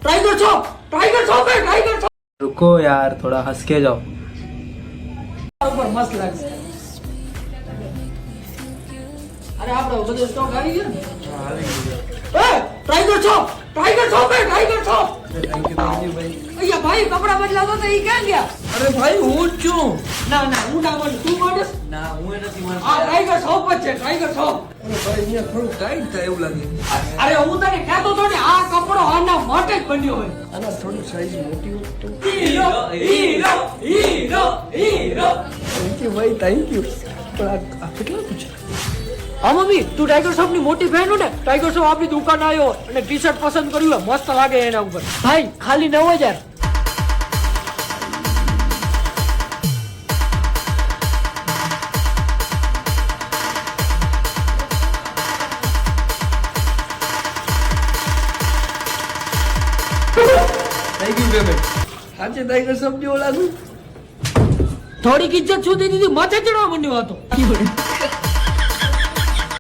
Tiger shop है tiger shop. रुको यार थोड़ा हंस के जाओ। ऊपर मस्त लगे। अरे आप लोग बजे स्टॉक आ गई है। टाइगर शॉप है टाइगर शॉप। थैंक यू भाई। भैया भाई कपड़ा बदला तो ये क्या गया? अरे भाई હું છું ના ના હું ના બોલું તું બોલસ ના હું નથી માનતો। આ ટાઈગર શોપ જ છે ટાઈગર શોપ। અરે ભાઈ અહીંયા થોડું ટાઈટ થાય એવું લાગે। અરે હું તને કહેતો તો ને આ કપડો આના માટે જ બન્યો હોય। આના થોડી સાઈઝ મોટી હોય તો hero hero hero hero. Thank you ભાઈ થેન્ક યુ। પણ આ કેટલા પૂછે? હા મમ્મી તું ટાઈગર શોપ ની મોટી ફેન હો ને? ટાઈગર શોપ આપણી દુકાન આવ્યો અને ટી શર્ટ પસંદ કર્યું હોય મસ્ત લાગે એના ઉપર। ભાઈ ખાલી 9000। Thank you payment. સાચે ટાઈગર શોપ જેવો લાગુ? થોડીક ઇજ્જત સુધી દીધી માથે ચડવા માંડ્યો હતો।